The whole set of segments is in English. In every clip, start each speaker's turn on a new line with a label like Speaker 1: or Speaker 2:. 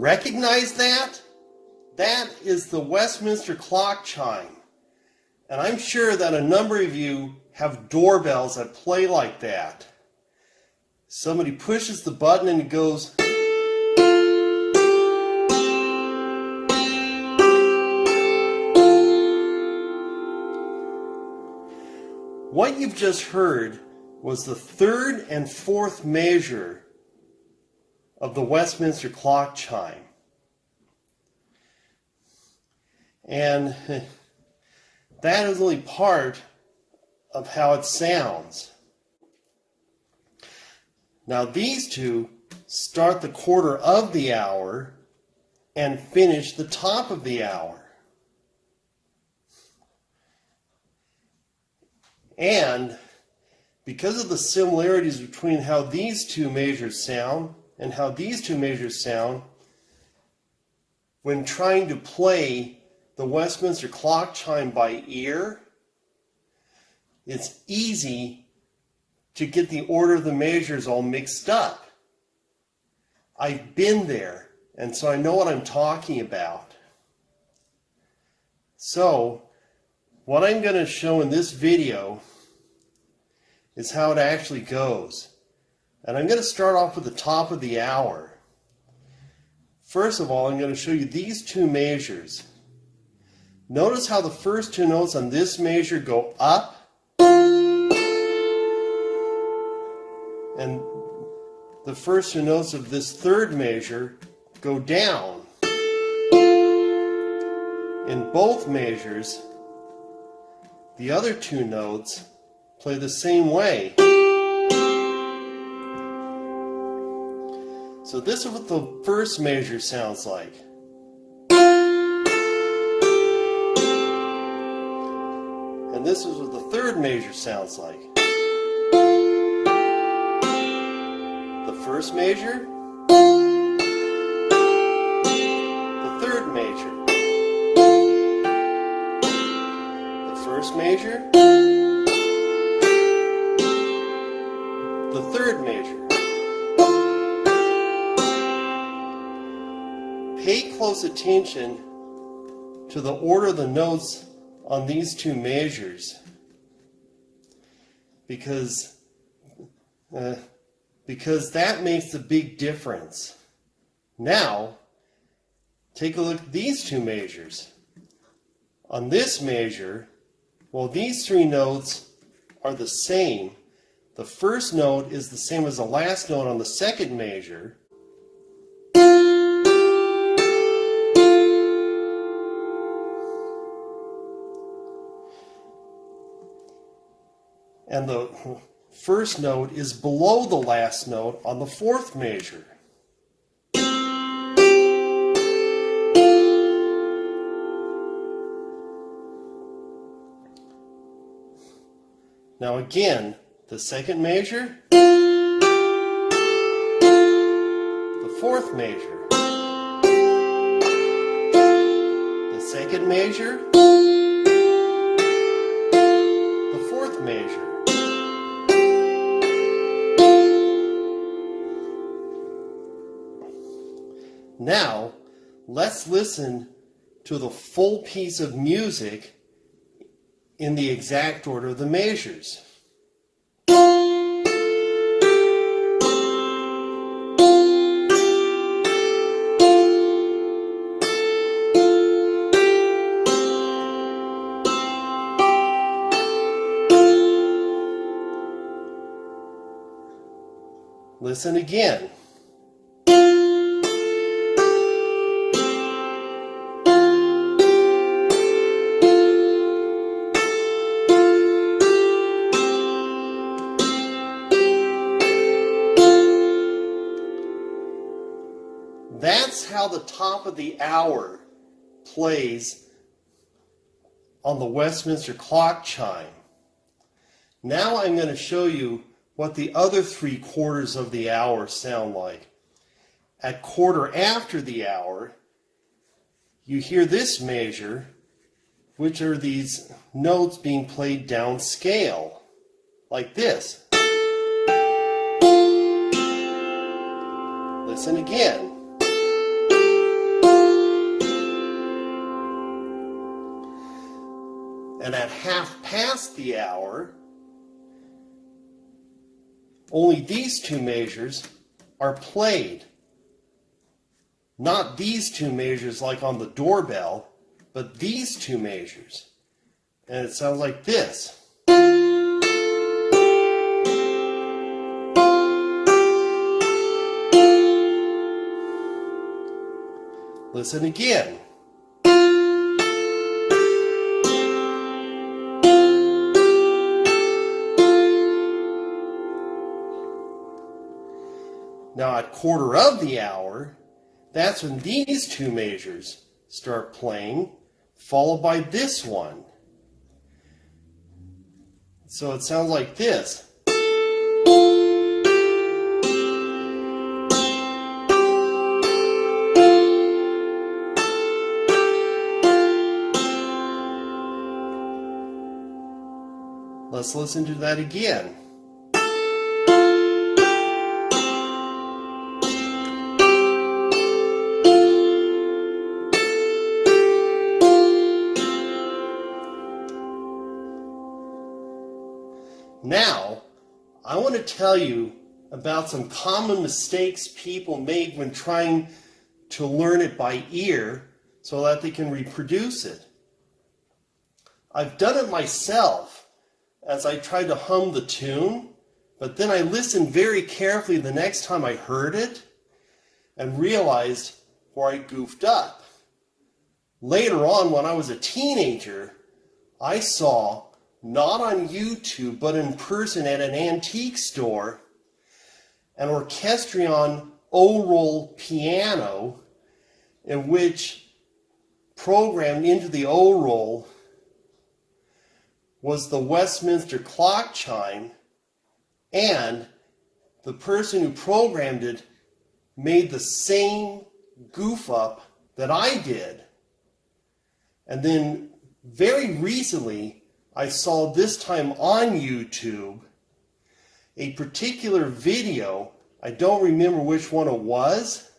Speaker 1: Recognize that? That is the Westminster clock chime. And I'm sure that a number of you have doorbells that play like that. Somebody pushes the button and it goes. What you've just heard was the third and fourth measure of the Westminster clock chime. And that is only part of how it sounds. Now these two start the quarter of the hour and finish the top of the hour. And because of the similarities between how these two measures sound and how these two measures sound, when trying to play the Westminster clock chime by ear, it's easy to get the order of the measures all mixed up. I've been there, and so I know what I'm talking about. So, what I'm going to show in this video is how it actually goes. And I'm going to start off with the top of the hour. First of all, I'm going to show you these two measures. Notice how the first two notes on this measure go up, and the first two notes of this third measure go down. In both measures, the other two notes play the same way. So this is what the first measure sounds like. And this is what the third measure sounds like. The first measure, the third measure, the first measure, the third measure. Pay close attention to the order of the notes on these two measures, because that makes a big difference. Now, take a look at these two measures. On this measure, well, these three notes are the same. The first note is the same as the last note on the second measure. And the first note is below the last note on the fourth measure. Now again, the second measure, the fourth measure, the second measure, the fourth measure. Now, let's listen to the full piece of music in the exact order of the measures. Listen again. That's how the top of the hour plays on the Westminster clock chime. Now I'm going to show you what the other 3/4 of the hour sound like. At quarter after the hour, you hear this measure, which are these notes being played downscale, like this. Listen again. And at half past the hour, only these two measures are played. Not these two measures like on the doorbell, but these two measures. And it sounds like this. Listen again. Now at quarter of the hour, that's when these two measures start playing, followed by this one. So it sounds like this. Let's listen to that again. Now, I want to tell you about some common mistakes people make when trying to learn it by ear so that they can reproduce it. I've done it myself as I tried to hum the tune, but then I listened very carefully the next time I heard it and realized where I goofed up. Later on, when I was a teenager, I saw, not on YouTube, but in person at an antique store, an orchestrion O-roll piano in which programmed into the O-roll was the Westminster clock chime, and the person who programmed it made the same goof up that I did. And then very recently, I saw, this time on YouTube, a particular video. I don't remember which one it was,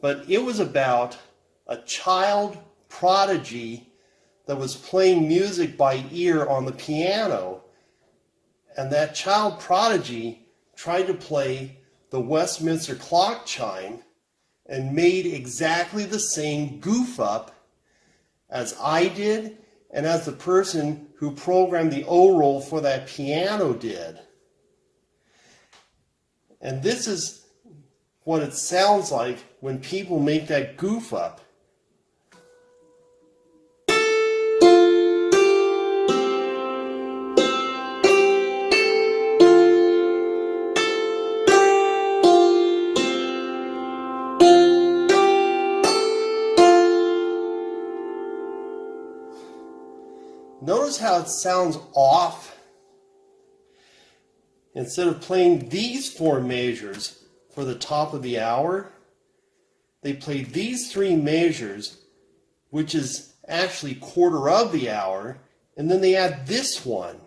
Speaker 1: but it was about a child prodigy that was playing music by ear on the piano. And that child prodigy tried to play the Westminster clock chime and made exactly the same goof up as I did and as the person who programmed the O-roll for that piano did. And this is what it sounds like when people make that goof up. Notice how it sounds off. Instead of playing these four measures for the top of the hour, they played these three measures, which is actually quarter of the hour, and then they add this one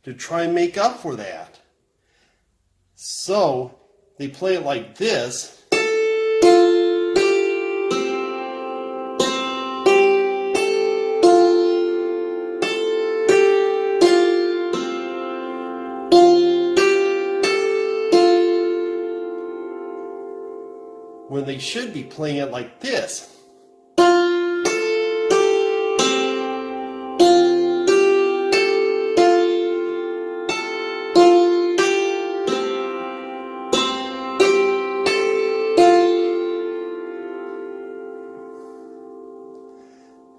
Speaker 1: to try and make up for that. So they play it like this. When they should be playing it like this.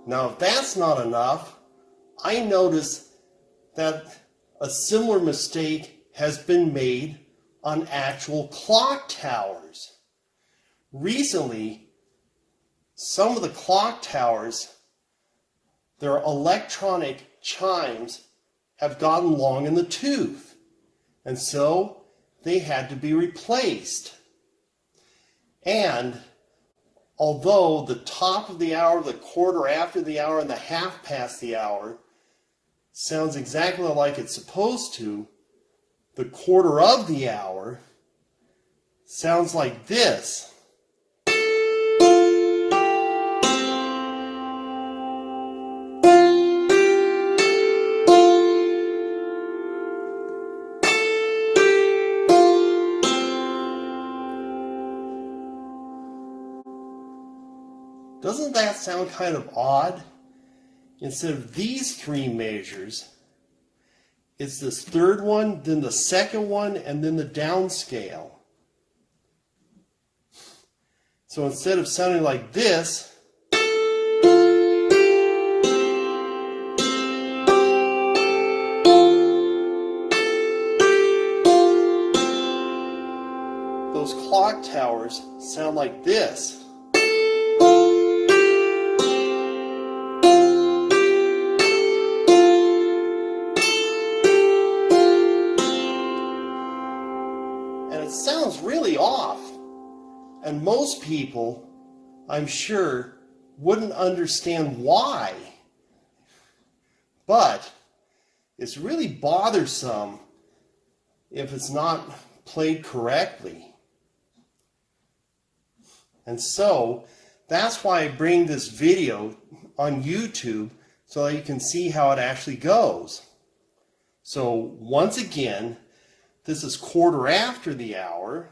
Speaker 1: Now, if that's not enough, I notice that a similar mistake has been made on actual clock towers. Recently, some of the clock towers, their electronic chimes have gotten long in the tooth, and so they had to be replaced. And although the top of the hour, the quarter after the hour, and the half past the hour sounds exactly like it's supposed to, the quarter of the hour sounds like this. Doesn't that sound kind of odd? Instead of these three measures, it's this third one, then the second one, and then the downscale. So instead of sounding like this, those clock towers sound like this. And it sounds really off. And most people, I'm sure, wouldn't understand why. But it's really bothersome if it's not played correctly. And so that's why I bring this video on YouTube so that you can see how it actually goes. So once again, this is quarter after the hour.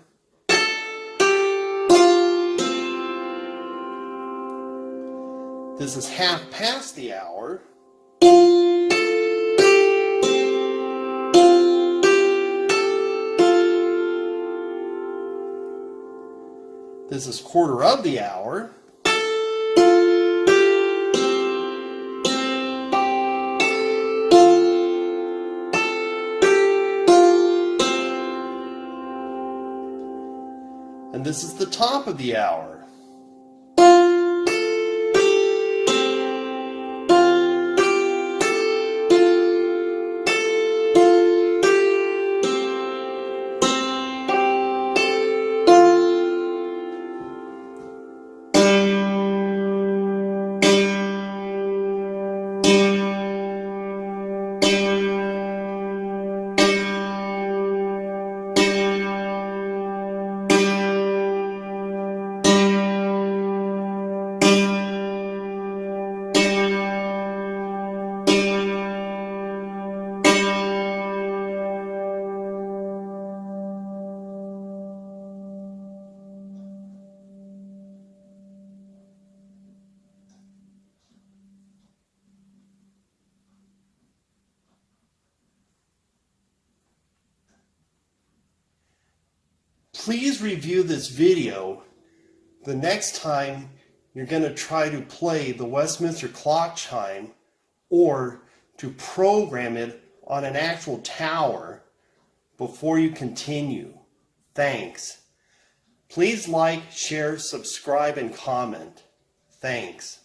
Speaker 1: This is half past the hour. This is quarter of the hour. And this is the top of the hour. Please review this video the next time you're going to try to play the Westminster clock chime or to program it on an actual tower before you continue. Thanks. Please like, share, subscribe, and comment. Thanks.